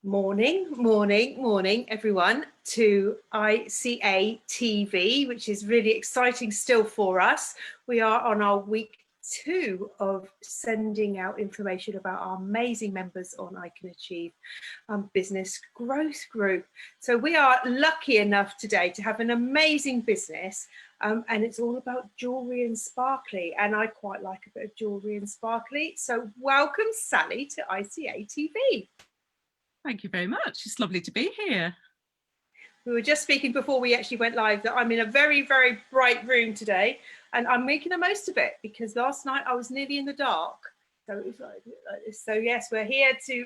Morning, everyone, to ICA TV, which is really exciting still for us. We are on our week 2 of sending out information about our amazing members on I Can Achieve Business Growth Group. So we are lucky enough today to have an amazing business, and it's all about jewellery and sparkly, and I quite like a bit of jewellery and sparkly. So welcome, Sally, to ICA TV. Thank you very much. It's lovely to be here. We were just speaking before we actually went live that I'm in a very, very bright room today, and I'm making the most of it because last night I was nearly in the dark. So it was like this. So yes, we're here to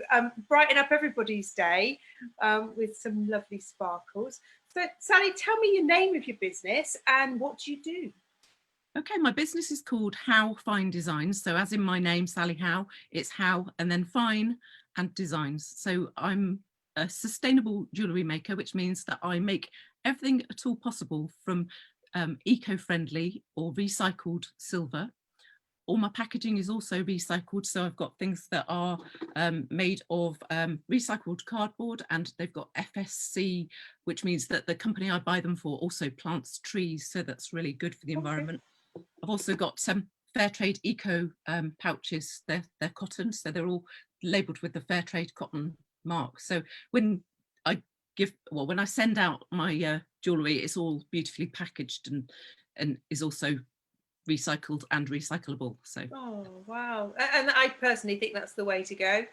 brighten up everybody's day with some lovely sparkles. So Sally, tell me your name of your business and what do you do? Okay, my business is called How Fine Designs. So as in my name, Sally How, it's How and then Fine and Designs. So I'm a sustainable jewellery maker, which means that I make everything at all possible from eco-friendly or recycled silver. All my packaging is also recycled, so I've got things that are made of recycled cardboard, and they've got FSC, which means that the company I buy them for also plants trees, so that's really good for the environment. I've also got some Fairtrade eco pouches. They're cotton, so they're all labelled with the Fairtrade cotton mark. So when I send out my jewellery, it's all beautifully packaged and is also recycled and recyclable. So oh wow, and I personally think that's the way to go.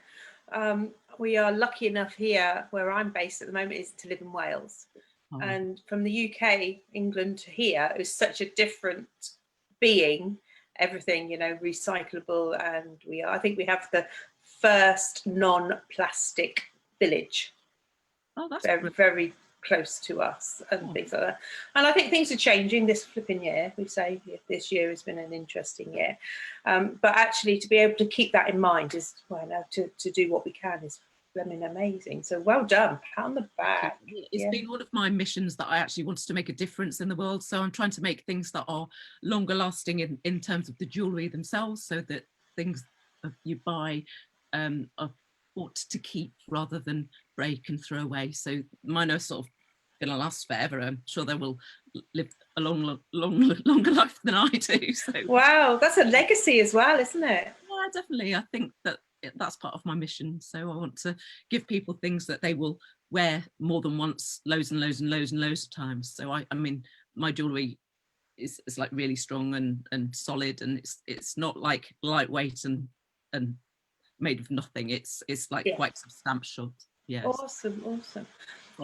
We are lucky enough here where I'm based at the moment is to live in Wales, and from the UK, England to here is such a different being. Everything, you know, recyclable, and I think we have the first non-plastic village. Oh, that's very close to us and things like that. And I think things are changing this flipping year. We say this year has been an interesting year, but actually to be able to keep that in mind is, well, no, to do what we can is, I mean, amazing. So well done, pat on the back. It's been one of my missions that I actually wanted to make a difference in the world. So I'm trying to make things that are longer lasting in terms of the jewellery themselves, so that things you buy are bought to keep rather than break and throw away. So mine are sort of going to last forever. I'm sure they will live a longer life than I do. So wow, that's a legacy as well, isn't it? Yeah, definitely. I think that's part of my mission. So I want to give people things that they will wear more than once, loads and loads and loads and loads of times. So I mean, my jewellery is like really strong and solid, and it's not like lightweight and made of nothing. It's like quite substantial. Yes. Awesome.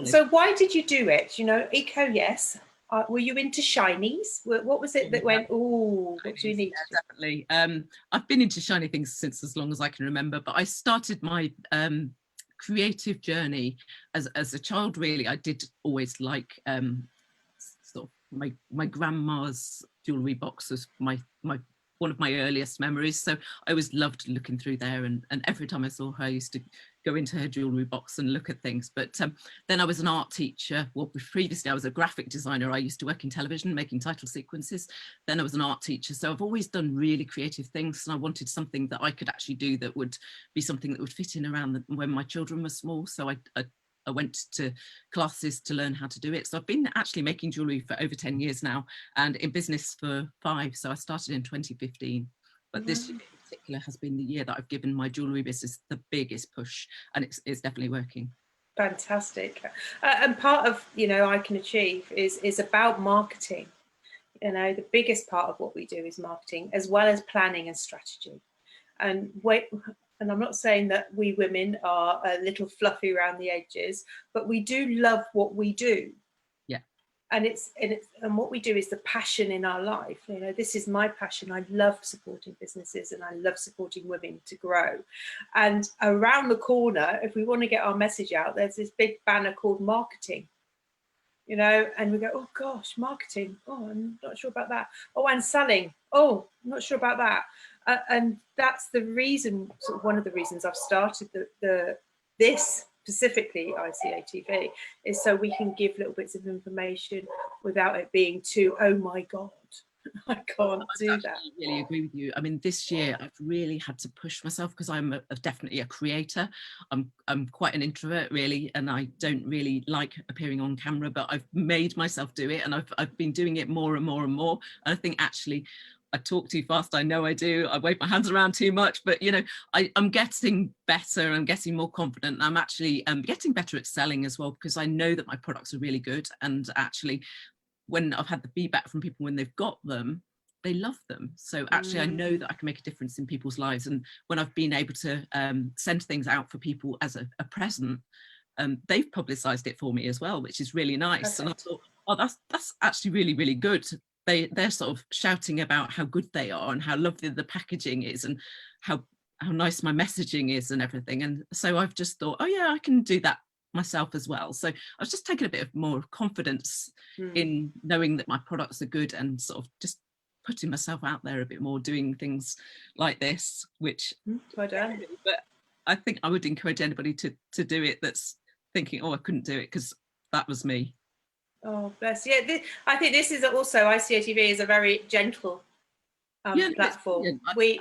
So why did you do it? You know, eco, yes. Were you into shinies? What was it that went, oh, what do you need? Yeah, definitely. I've been into shiny things since as long as I can remember, but I started my creative journey as a child, really. I did always like sort of my grandma's jewellery box was one of my earliest memories. So I always loved looking through there, and every time I saw her, I used to go into her jewellery box and look at things. But then I was an art teacher. Well, previously I was a graphic designer. I used to work in television making title sequences. Then I was an art teacher. So I've always done really creative things, and I wanted something that I could actually do that would be something that would fit in around when my children were small. So I went to classes to learn how to do it. So I've been actually making jewellery for over 10 years now, and in business for 5. So I started in 2015. But this year in particular has been the year that I've given my jewellery business the biggest push, and it's definitely working. Fantastic. And part of, you know, I Can Achieve is about marketing. You know, the biggest part of what we do is marketing, as well as planning and strategy. And I'm not saying that we women are a little fluffy around the edges, but we do love what we do. Yeah. And what we do is the passion in our life. You know, this is my passion. I love supporting businesses, and I love supporting women to grow. And around the corner, if we want to get our message out, there's this big banner called marketing. You know, and we go, oh gosh, marketing. Oh, I'm not sure about that. Oh, and selling. Oh, I'm not sure about that. And that's the reason, sort of one of the reasons I've started this specifically ICA TV, is so we can give little bits of information without it being too, oh my God. I can't do that. I really agree with you. I mean, this year I've really had to push myself because I'm definitely a creator. I'm quite an introvert really, and I don't really like appearing on camera, but I've made myself do it, and I've been doing it more and more and more. And I think actually I talk too fast. I know I do. I wave my hands around too much, but you know, I'm getting better. I'm getting more confident. I'm actually getting better at selling as well, because I know that my products are really good. And actually, when I've had the feedback from people when they've got them, they love them. So actually, I know that I can make a difference in people's lives. And when I've been able to send things out for people as a present, they've publicised it for me as well, which is really nice. Perfect. And I thought, oh, that's actually really, really good. They're sort of shouting about how good they are and how lovely the packaging is and how nice my messaging is and everything. And so I've just thought, oh yeah, I can do that myself as well. So I was just taking a bit of more confidence in knowing that my products are good, and sort of just putting myself out there a bit more, doing things like this, which well done. But I think I would encourage anybody to do it that's thinking, oh, I couldn't do it, because that was me. Oh, bless. Yeah, I think this is also, ICA TV is a very gentle platform. What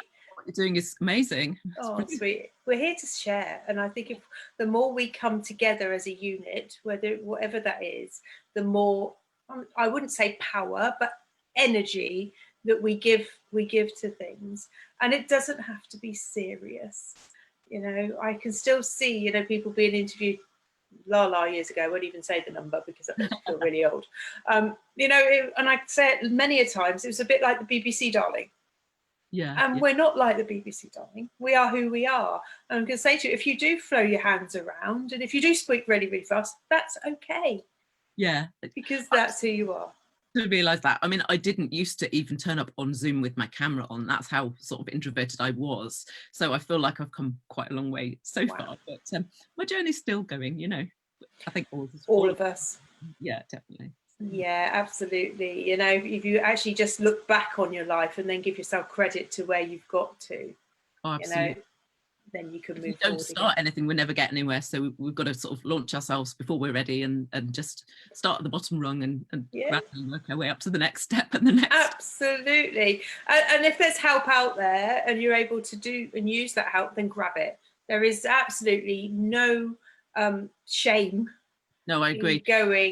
you're doing is amazing. Oh, sweet. We're here to share, and I think if the more we come together as a unit, whatever that is, the more, I wouldn't say power, but energy that we give to things. And it doesn't have to be serious. You know, I can still see, you know, people being interviewed years ago. I won't even say the number because that makes me feel really old. You know, and I say it many a times, it was a bit like the BBC Darling. Yeah. And we're not like the BBC Darling. We are who we are. And I'm going to say to you, if you do throw your hands around and if you do speak really, really fast, that's okay. Yeah. Because that's who you are. To realise that. I mean, I didn't used to even turn up on Zoom with my camera on. That's how sort of introverted I was. So I feel like I've come quite a long way so far. But my journey's still going, you know. I think all of us. Yeah, definitely. Yeah, absolutely. You know, if you actually just look back on your life and then give yourself credit to where you've got to, you know, then you can move forward. Don't start anything, we'll never get anywhere. So we've got to sort of launch ourselves before we're ready, and just start at the bottom rung and gradually work our way up to the next step and the next. Absolutely. And if there's help out there and you're able to do and use that help, then grab it. There is absolutely no shame. No, I agree.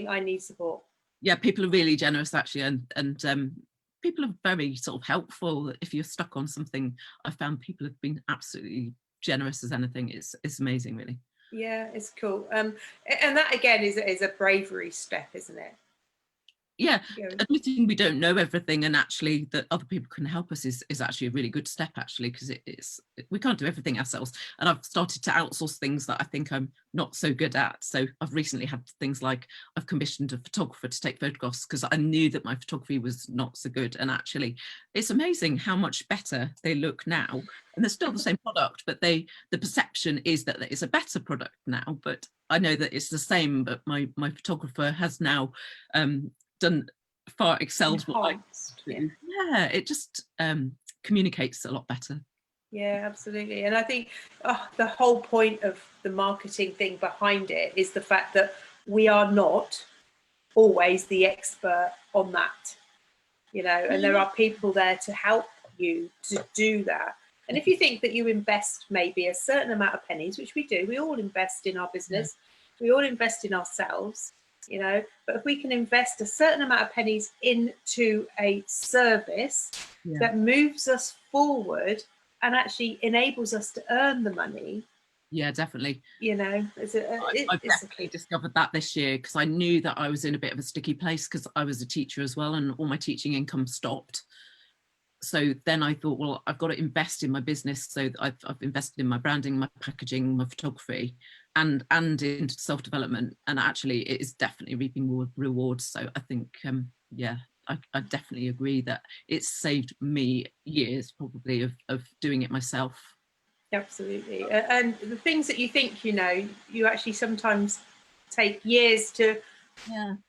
I need support. Yeah, people are really generous actually, and people are very sort of helpful. If you're stuck on something, I found people have been absolutely generous as anything. It's amazing, really. Yeah, it's cool. And that again is a bravery step, isn't it? Yeah, admitting we don't know everything and actually that other people can help us is actually a really good step, actually, because we can't do everything ourselves. And I've started to outsource things that I think I'm not so good at. So I've recently had things like I've commissioned a photographer to take photographs because I knew that my photography was not so good. And actually, it's amazing how much better they look now. And they're still the same product, but the perception is that it's a better product now. But I know that it's the same, but my photographer has now done far excelled what I do. Yeah, it just communicates a lot better. Yeah, absolutely. And I think the whole point of the marketing thing behind it is the fact that we are not always the expert on that, you know, and there are people there to help you to do that. And if you think that you invest maybe a certain amount of pennies, which we do, we all invest in our business, we all invest in ourselves, you know, but if we can invest a certain amount of pennies into a service that moves us forward and actually enables us to earn the money. Yeah, definitely. You know, I've definitely discovered that this year, because I knew that I was in a bit of a sticky place because I was a teacher as well and all my teaching income stopped. So then I thought, well, I've got to invest in my business. So I've invested in my branding, my packaging, my photography, and into self-development. And actually, it is definitely reaping rewards. So I think, I definitely agree that it's saved me years probably of doing it myself. Absolutely. And the things that you think, you know, you actually sometimes take years to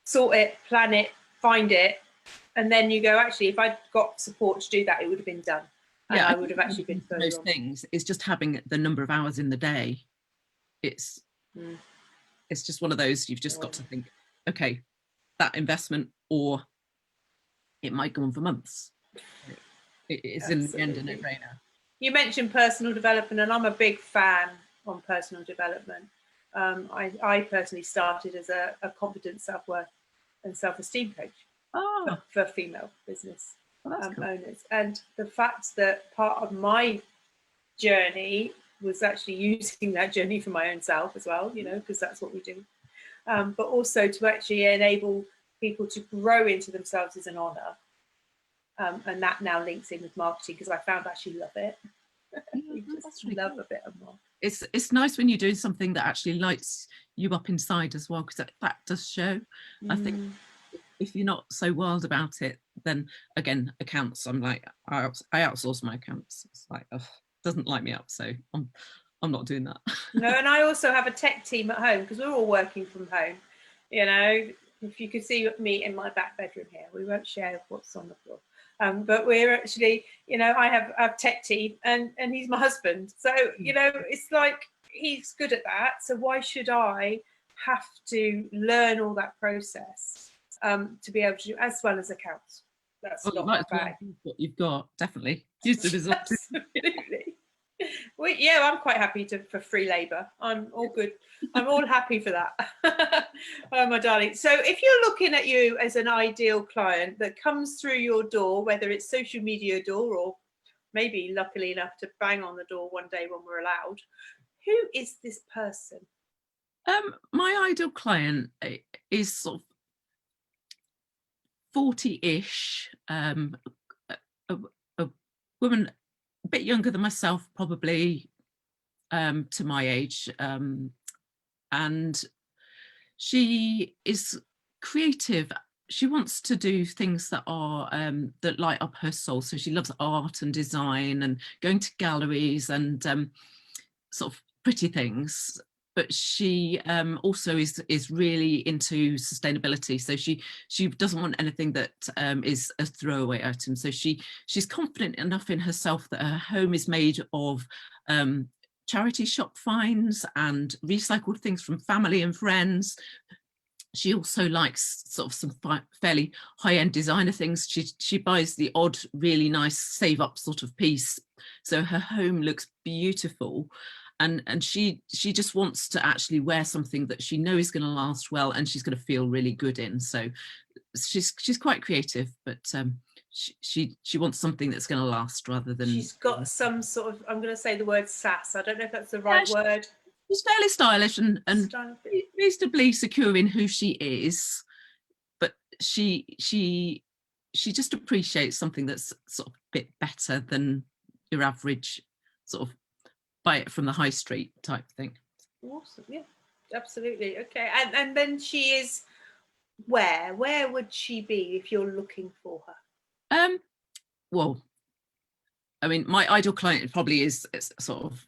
sort it, plan it, find it. And then you go, actually, if I'd got support to do that, it would have been done. And I would have actually been further those things. It's just having the number of hours in the day. It's just one of those, you've just got to think, okay, that investment, or it might go on for months. it is in the end a no-brainer. You mentioned personal development, and I'm a big fan on personal development. I personally started as a confidence, self-worth and self-esteem coach for female business owners. And the fact that part of my journey was actually using that journey for my own self as well, you know, because that's what we do. But also to actually enable people to grow into themselves is an honour. And that now links in with marketing, because I found I actually love it. Really love a bit of more. It's nice when you're doing something that actually lights you up inside as well, because that does show. I think if you're not so wild about it, then again, accounts, I'm like, I outsource my accounts. It's like, doesn't light me up, so I'm not doing that. No, and I also have a tech team at home, because we're all working from home. You know, if you could see me in my back bedroom here, we won't share what's on the floor. But we're actually, you know, I have a tech team, and he's my husband. So, you know, it's like he's good at that. So why should I have to learn all that process to be able to do, as well as accounts? That's not my bag. What you've got, definitely. Use the results. Absolutely. Well, yeah, I'm quite happy for free labour. I'm all good. I'm all happy for that. Oh, my darling. So if you're looking at you as an ideal client that comes through your door, whether it's social media door or maybe luckily enough to bang on the door one day when we're allowed, who is this person? My ideal client is sort of 40-ish, a woman a bit younger than myself, probably, to my age, and she is creative. She wants to do things that are that light up her soul. So she loves art and design and going to galleries and sort of pretty things. But she also is really into sustainability. So she doesn't want anything that is a throwaway item. So she's confident enough in herself that her home is made of charity shop finds and recycled things from family and friends. She also likes sort of some fairly high-end designer things. She buys the odd really nice save up sort of piece, so her home looks beautiful. And she just wants to actually wear something that she knows is going to last well and she's going to feel really good in. So she's quite creative, but she wants something that's going to last rather than. She's got some sort of, I'm going to say the word sass. I don't know if that's the right word. She's fairly stylish and reasonably secure in who she is, but she just appreciates something that's sort of a bit better than your average sort of buy it from the high street type thing. Awesome. Yeah, absolutely. Okay. And then she is where would she be if you're looking for her? Well, I mean, my ideal client probably is sort of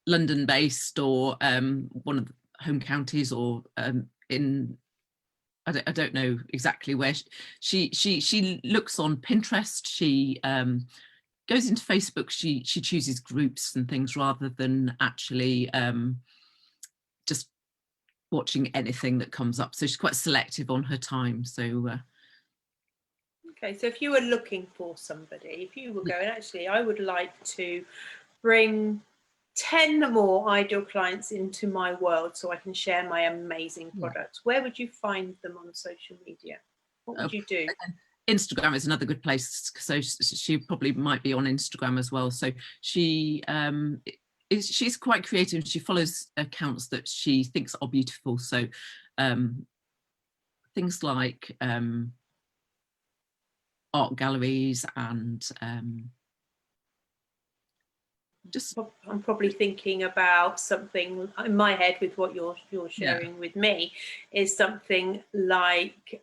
London based or one of the home counties or in I don't know exactly where. She looks on Pinterest. She goes into Facebook. She chooses groups and things rather than actually just watching anything that comes up. So she's quite selective on her time. So okay, so if you were looking for somebody, if you were going, actually, I would like to bring 10 more ideal clients into my world so I can share my amazing products. Where would you find them on social media? What would you do? Instagram is another good place. So she probably might be on Instagram as well. So she's quite creative. She follows accounts that she thinks are beautiful. So things like art galleries and I'm probably thinking about something in my head with what you're sharing with me is something like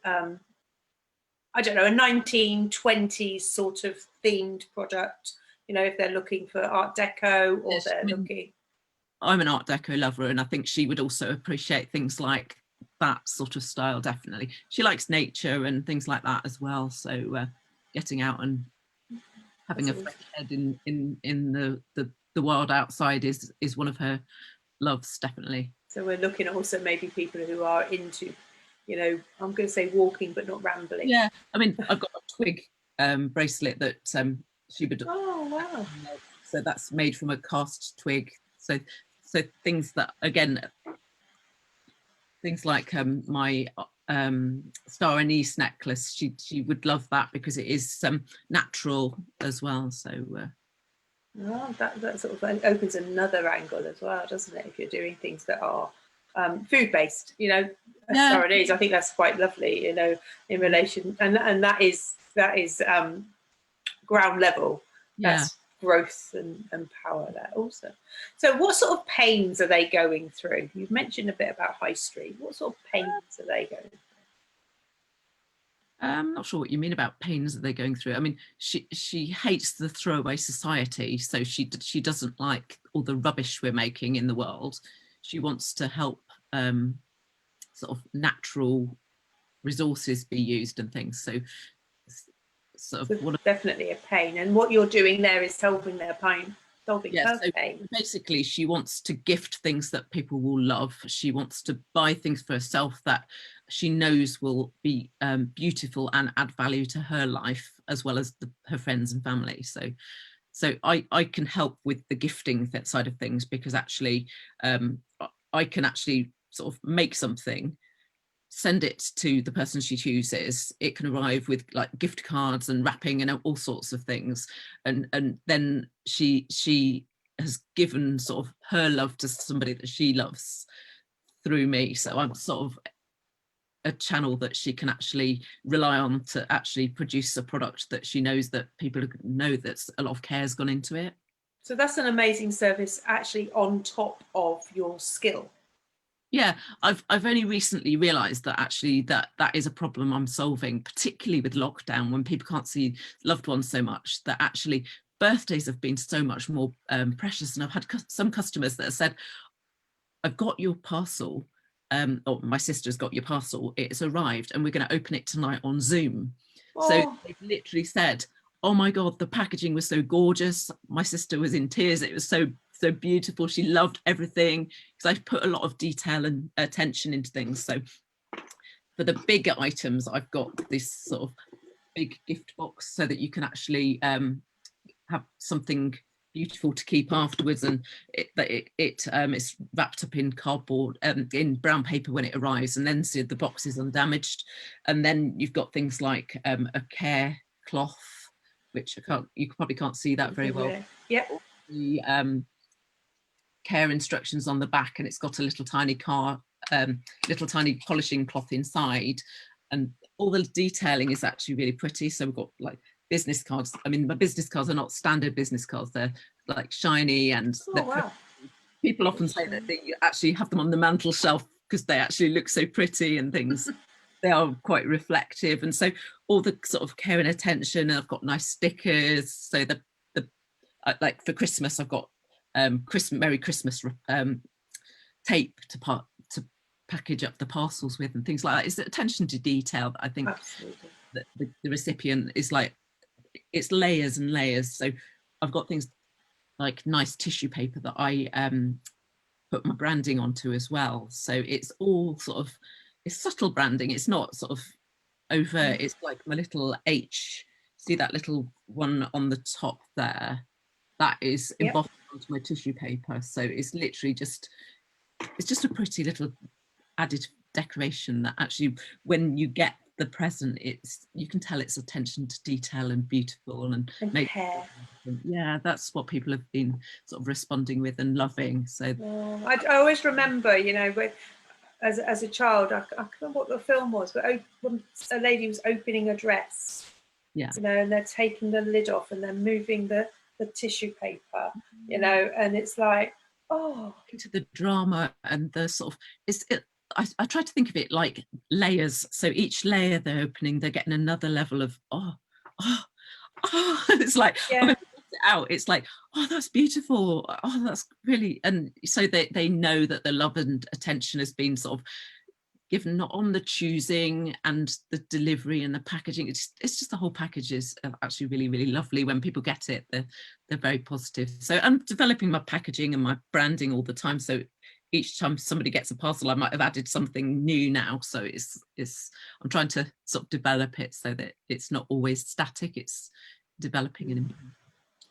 I don't know, a 1920s sort of themed product, you know, if they're looking for Art Deco or looking. I'm an Art Deco lover, and I think she would also appreciate things like that sort of style, definitely. She likes nature and things like that as well. So getting out and having a fresh head in the wild outside is one of her loves, definitely. So we're looking at also maybe people who are into, you know, I'm going to say walking but not rambling. Yeah, I mean, I've got a twig bracelet that she would. Oh wow. So that's made from a cast twig. So things that, again, things like my star anise necklace, she would love that because it is natural as well. So oh, that sort of opens another angle as well, doesn't it, if you're doing things that are food based, you know, yeah. star anise. I think that's quite lovely, you know, in relation, and that is ground level. Yeah. That's growth and power there also. So what sort of pains are they going through? You've mentioned a bit about high street. What sort of pains are they going through? I'm not sure what you mean about pains that they're going through. I mean, she hates the throwaway society, so she doesn't like all the rubbish we're making in the world. She wants to help sort of natural resources be used and things. So sort of definitely a pain, and what you're doing there is solving their pain. Yeah, so basically she wants to gift things that people will love. She wants to buy things for herself that she knows will be beautiful and add value to her life as well as her friends and family. So I can help with the gifting side of things, because actually I can actually sort of make something, send it to the person she chooses. It can arrive with like gift cards and wrapping and all sorts of things, and then she has given sort of her love to somebody that she loves through me. So I'm sort of a channel that she can actually rely on to actually produce a product that she knows that people know that a lot of care has gone into it. So that's an amazing service, actually, on top of your skill. Yeah, I've only recently realised that actually that is a problem I'm solving, particularly with lockdown, when people can't see loved ones so much, that actually birthdays have been so much more precious. And I've had some customers that have said, I've got your parcel, or my sister's got your parcel, it's arrived and we're going to open it tonight on Zoom. Oh. So they've literally said, oh my God, the packaging was so gorgeous. My sister was in tears. It was so beautiful. She loved everything, because I've put a lot of detail and attention into things. So for the bigger items, I've got this sort of big gift box so that you can actually have something beautiful to keep afterwards, and it's wrapped up in cardboard, in brown paper when it arrives, and then so the box is undamaged. And then you've got things like a care cloth, which you probably can't see that very well. Yeah. The care instructions on the back, and it's got a little tiny polishing cloth inside, and all the detailing is actually really pretty. So we've got like business cards. I mean, my business cards are not standard business cards, they're like shiny, and wow. People often say that they actually have them on the mantle shelf because they actually look so pretty and things. They are quite reflective, and so all the sort of care and attention. And I've got nice stickers, so the like for Christmas I've got Merry Christmas tape to package up the parcels with and things like that. It's the attention to detail that I think that the recipient is like, it's layers and layers. So I've got things like nice tissue paper that I put my branding onto as well. So it's all sort of, it's subtle branding. It's not sort of overt. It's like my little H. See that little one on the top there? That is embossed onto my tissue paper. So it's literally just, it's just a pretty little added decoration that actually, when you get the present, you can tell it's attention to detail and beautiful and care. Yeah, that's what people have been sort of responding with and loving. So I always remember, you know, as a child, I can't remember what the film was, but when a lady was opening a dress, you know, and they're taking the lid off and they're moving the tissue paper, you know, and it's like, oh, into the drama and the sort of, I try to think of it like layers. So each layer they're opening, they're getting another level of it's like out, it's like, oh, that's beautiful, oh, that's really, and so they know that the love and attention has been sort of given, not on the choosing and the delivery and the packaging. It's just the whole package is actually really, really lovely. When people get it, they're very positive. So I'm developing my packaging and my branding all the time, so each time somebody gets a parcel, I might have added something new now. So I'm trying to sort of develop it so that it's not always static, it's developing and improving.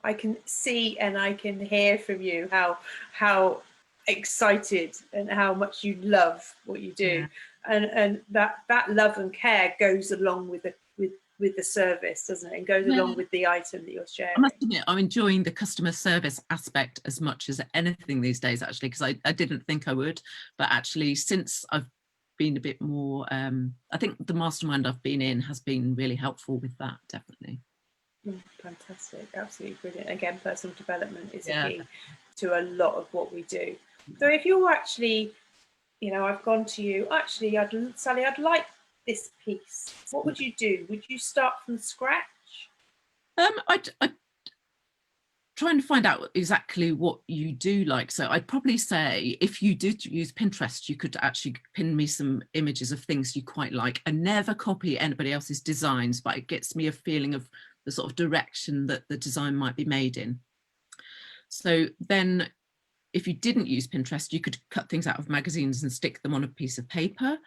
I can see and I can hear from you how excited and how much you love what you do, and that love and care goes along with the service, doesn't it? And goes along with the item that you're sharing. I must admit, I'm enjoying the customer service aspect as much as anything these days, actually, because I didn't think I would, but actually since I've been a bit more, I think the mastermind I've been in has been really helpful with that, definitely. Fantastic, absolutely brilliant. Again, personal development is a key to a lot of what we do. So if you're actually, you know, I've gone to you, actually, Sally, I'd like this piece. What would you do? Would you start from scratch? I'd try and find out exactly what you do like. So I'd probably say if you did use Pinterest, you could actually pin me some images of things you quite like. I never copy anybody else's designs, but it gets me a feeling of the sort of direction that the design might be made in. So then if you didn't use Pinterest, you could cut things out of magazines and stick them on a piece of paper,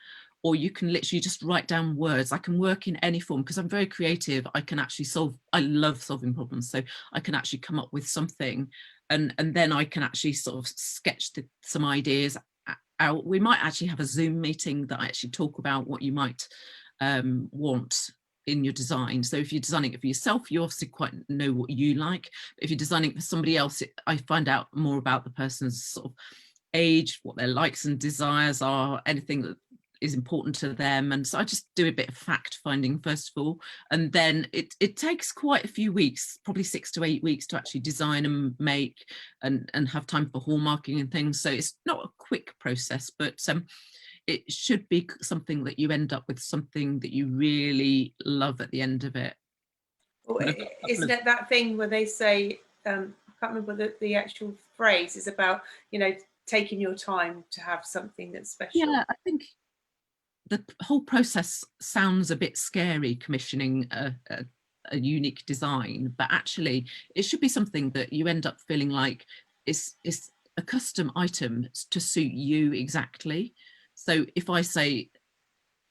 or you can literally just write down words. I can work in any form because I'm very creative. I can actually I love solving problems. So I can actually come up with something and then I can actually sort of sketch some ideas out. We might actually have a Zoom meeting that I actually talk about what you might want in your design. So if you're designing it for yourself, you obviously quite know what you like. If you're designing it for somebody else, I find out more about the person's sort of age, what their likes and desires are, anything that is important to them. And so I just do a bit of fact finding first of all, and then it takes quite a few weeks, probably 6 to 8 weeks, to actually design and make and have time for hallmarking and things. So it's not a quick process, but it should be something that you end up with something that you really love at the end of it. Well, isn't it that thing where they say, I can't remember the actual phrase, is about, you know, taking your time to have something that's special? Yeah, I think the whole process sounds a bit scary, commissioning a unique design, but actually it should be something that you end up feeling like it's a custom item to suit you exactly. So if I say,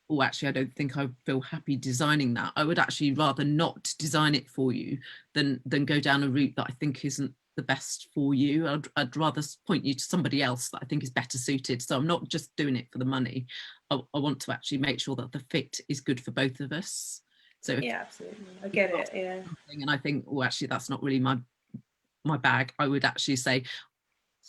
oh, actually, I don't think I feel happy designing that, I would actually rather not design it for you than go down a route that I think isn't the best for you. I'd rather point you to somebody else that I think is better suited. So I'm not just doing it for the money. I want to actually make sure that the fit is good for both of us. So yeah, absolutely, I get it. Yeah, and I think, oh, actually, that's not really my bag. I would actually say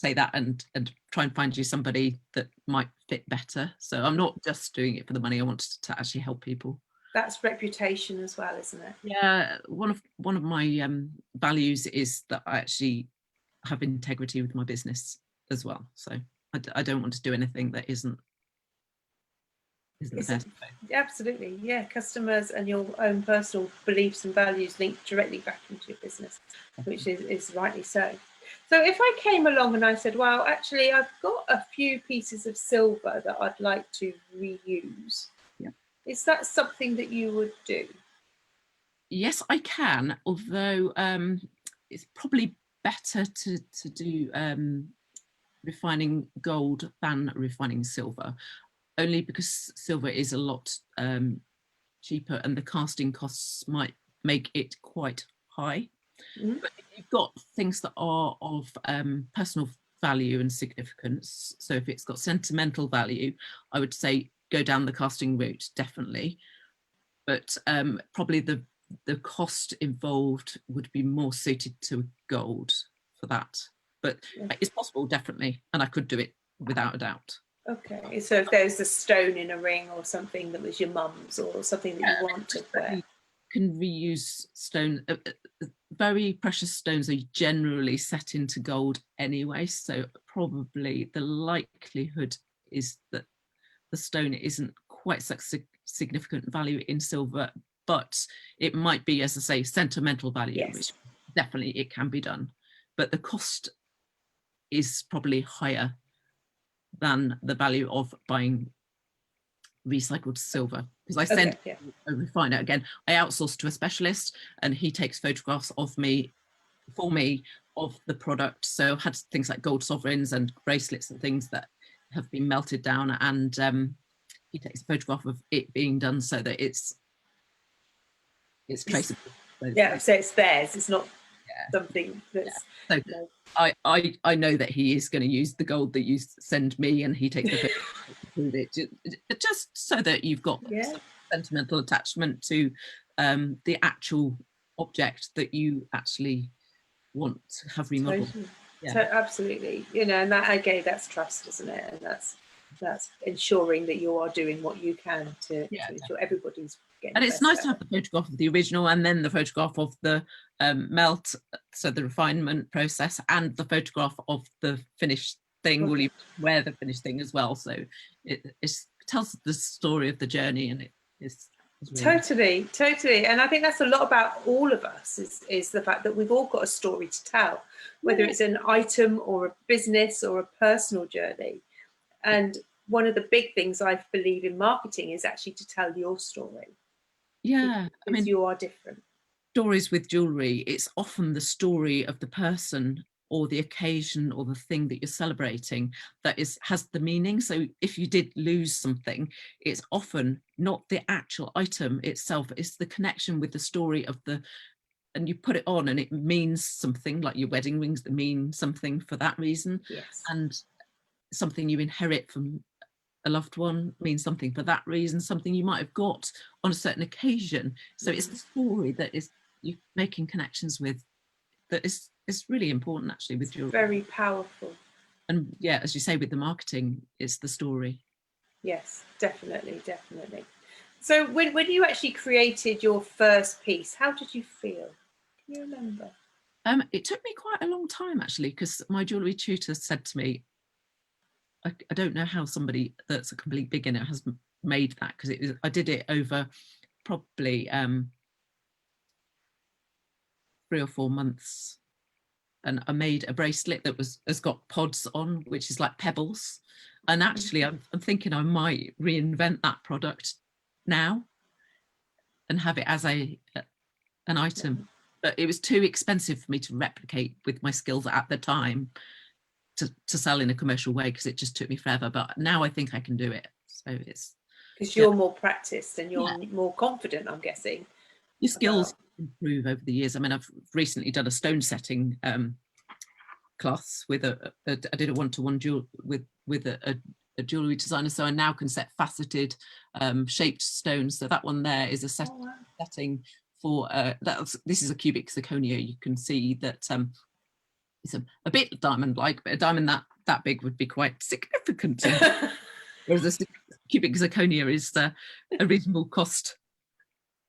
that and try and find you somebody that might fit better. So I'm not just doing it for the money. I want to actually help people. That's reputation as well, isn't it? Yeah, one of my values is that I actually have integrity with my business as well. So I don't want to do anything that isn't the best. Absolutely, yeah. Customers and your own personal beliefs and values link directly back into your business, which is rightly so. So if I came along and I said, well, actually, I've got a few pieces of silver that I'd like to reuse. Yeah. Is that something that you would do? Yes, I can, although it's probably better to do refining gold than refining silver, only because silver is a lot cheaper and the casting costs might make it quite high. Mm-hmm. But if you've got things that are of personal value and significance, so if it's got sentimental value, I would say go down the casting route, definitely. But probably the cost involved would be more suited to gold for that. But it's possible, definitely, and I could do it without a doubt. Okay, so if there's a stone in a ring or something that was your mum's or something that you want to wear. You can reuse stone. Very precious stones are generally set into gold anyway, so probably the likelihood is that the stone isn't quite such significant value in silver, but it might be, as I say, sentimental value, yes, which definitely it can be done. But the cost is probably higher than the value of buying recycled silver, because I send a refiner. Again, I outsource to a specialist and he takes photographs of me for me of the product. So I've had things like gold sovereigns and bracelets and things that have been melted down, and he takes a photograph of it being done so that it's traceable. Yeah, so it's theirs. It's not something that's. Yeah. So no. I know that he is going to use the gold that you send me, and he takes the photo with it, just so that you've got sentimental attachment to the actual object that you actually want to have remodeled. Totally. Absolutely, you know, and that again, that's trust, isn't it? And that's ensuring that you are doing what you can to ensure everybody's getting. And it's nice to have the photograph of the original and then the photograph of the melt, so the refinement process, and the photograph of the finished thing. Will you wear the finished thing as well? So it tells the story of the journey, and it is. Really totally, and I think that's a lot about all of us is the fact that we've all got a story to tell, whether it's an item or a business or a personal journey. And one of the big things I believe in marketing is actually to tell your story. Yeah, I mean, you are different. Stories with jewellery, it's often the story of the person or the occasion or the thing that you're celebrating that has the meaning. So if you did lose something, it's often not the actual item itself, it's the connection with the story of and you put it on and it means something, like your wedding rings that mean something for that reason. Yes. And something you inherit from a loved one means something for that reason, something you might have got on a certain occasion. So it's the story that is you making connections with that is really important actually with jewelry. Very powerful. And yeah, as you say, with the marketing, it's the story. Yes, definitely. So when you actually created your first piece, how did you feel? Can you remember? It took me quite a long time actually, because my jewellery tutor said to me, I don't know how somebody that's a complete beginner has made that, because I did it over probably 3 or 4 months, and I made a bracelet that has got pods on, which is like pebbles. And actually I'm thinking I might reinvent that product now and have it as an item, but it was too expensive for me to replicate with my skills at the time to sell in a commercial way, because it just took me forever. But now I think I can do it. So it's because you're more practiced and you're more confident, I'm guessing. Your skills improve over the years. I mean, I've recently done a stone setting class with I did a one-to-one with a jewellery designer, so I now can set faceted shaped stones. So that one there is a setting for this is a cubic zirconia. You can see that it's a bit diamond-like, but a diamond that big would be quite significant. Whereas a cubic zirconia is a reasonable cost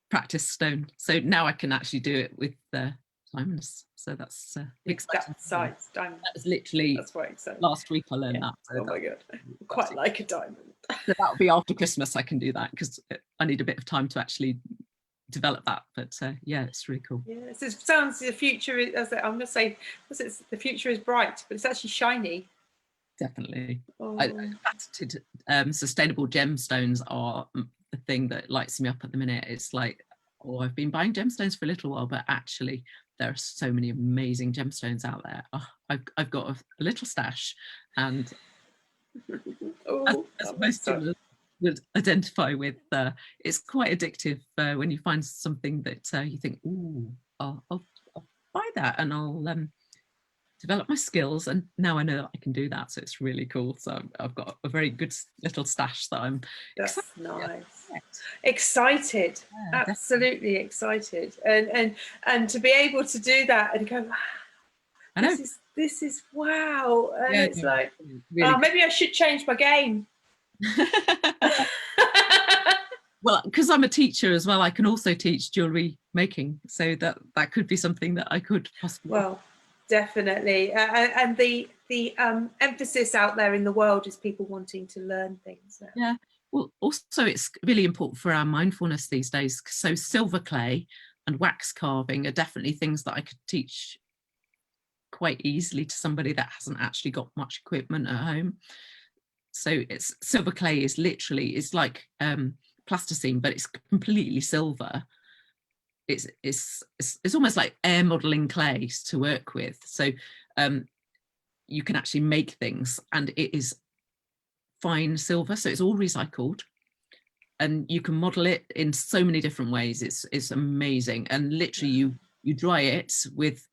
practice stone. So now I can actually do it with diamonds. So that's exciting. That size diamond. That was literally last week I learned that. So oh my god, quite like a diamond. So that'll be after Christmas. I can do that because I need a bit of time to actually develop that. But yeah, it's really cool. Yeah, so it sounds the future. As I'm going to say, the future is bright, but it's actually shiny. Definitely. Patented sustainable gemstones are the thing that lights me up at the minute. It's like, I've been buying gemstones for a little while, but actually there are so many amazing gemstones out there. I've got a little stash, and as most people would identify with, it's quite addictive when you find something that you think, ooh, I'll buy that and I'll develop my skills, and now I know that I can do that, so it's really cool. So I've got a very good little stash that I'm excited. Yeah, absolutely excited, and to be able to do that and go, this is wow, and it's like really maybe I should change my game. Well, because I'm a teacher as well, I can also teach jewellery making, so that could be something that I could possibly definitely, and the emphasis out there in the world is people wanting to learn things. Yeah, well, also it's really important for our mindfulness these days. So silver clay and wax carving are definitely things that I could teach quite easily to somebody that hasn't actually got much equipment at home. So it's silver clay is like plasticine, but it's completely silver. It's almost like air modeling clay to work with. So you can actually make things, and it is fine silver, so it's all recycled, and you can model it in so many different ways. It's amazing, and literally you dry it with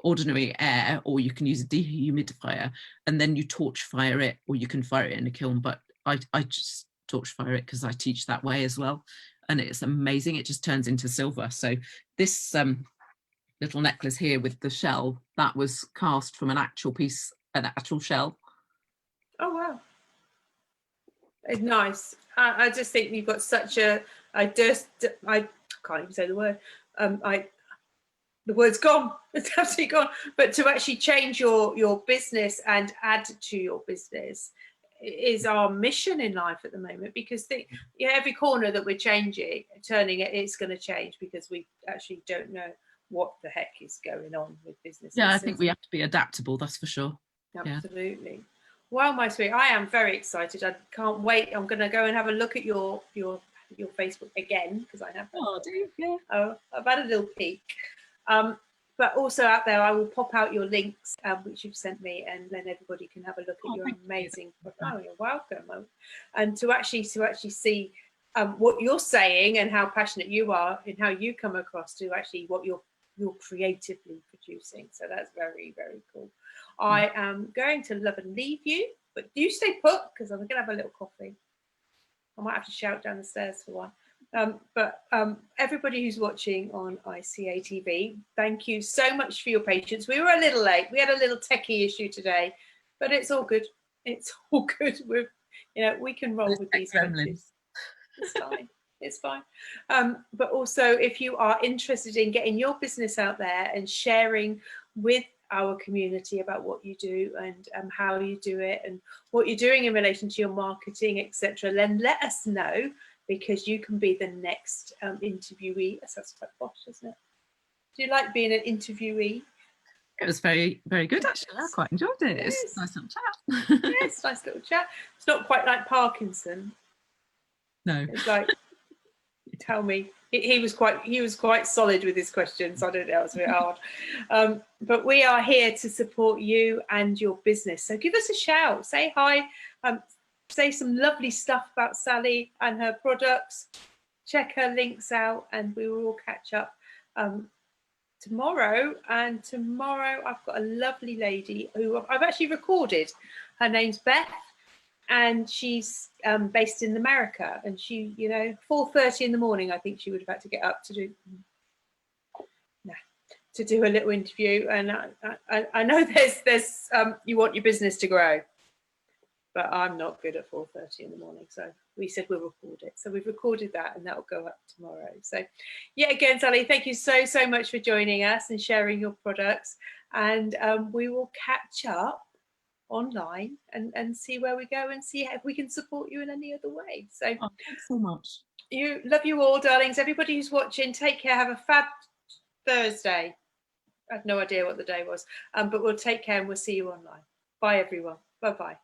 ordinary air, or you can use a dehumidifier, and then you torch fire it, or you can fire it in a kiln. But I just torch fire it because I teach that way as well, and it's amazing. It just turns into silver. So this little necklace here with the shell, that was cast from an actual shell. Oh wow, it's nice. I just think you've got such a, I can't even say the word. The word's gone. It's absolutely gone. But to actually change your business and add to your business is our mission in life at the moment, because every corner that we're turning it, it's going to change, because we actually don't know what the heck is going on with business. Yeah, I think we have to be adaptable, that's for sure. Absolutely. Yeah. Well, my sweet, I am very excited. I can't wait. I'm going to go and have a look at your Facebook again, because I have. Oh, do you? Yeah. Oh, I've had a little peek. But also out there, I will pop out your links, which you've sent me, and then everybody can have a look at your amazing. Oh, you're welcome. And to actually see what you're saying and how passionate you are and how you come across to actually what you're creatively producing. So that's very, very cool. I am going to love and leave you, but do stay put, because I'm going to have a little coffee. I might have to shout down the stairs for one. But everybody who's watching on ICA TV, thank you so much for your patience. We were a little late. We had a little techie issue today, but it's all good. It's all good. We can roll with these punches. It's fine. It's fine. But also, if you are interested in getting your business out there and sharing with our community about what you do and how you do it and what you're doing in relation to your marketing, etc., then let us know, because you can be the next interviewee. That's quite posh, isn't it? Do you like being an interviewee? It was very, very good, actually. I quite enjoyed it. Yes. It's a nice little chat. Yes, nice little chat. It's not quite like Parkinson. No. It's like, tell me. He was quite solid with his questions. I don't know, it was a bit hard. But we are here to support you and your business. So give us a shout. Say hi. Say some lovely stuff about Sally and her products. Check her links out, and we will all catch up tomorrow. And tomorrow I've got a lovely lady who I've actually recorded. Her name's Beth, and she's based in America. And she, 4:30 in the morning, I think she would have had to get up to do a little interview. And I know there's you want your business to grow, but I'm not good at 4:30 in the morning. So we said we'll record it. So we've recorded that, and that will go up tomorrow. So yet again, Sally, thank you so much for joining us and sharing your products. And we will catch up online and see where we go and see if we can support you in any other way. So thanks so much. Love you all, darlings. Everybody who's watching, take care. Have a fab Thursday. I have no idea what the day was, but we'll take care and we'll see you online. Bye, everyone. Bye-bye.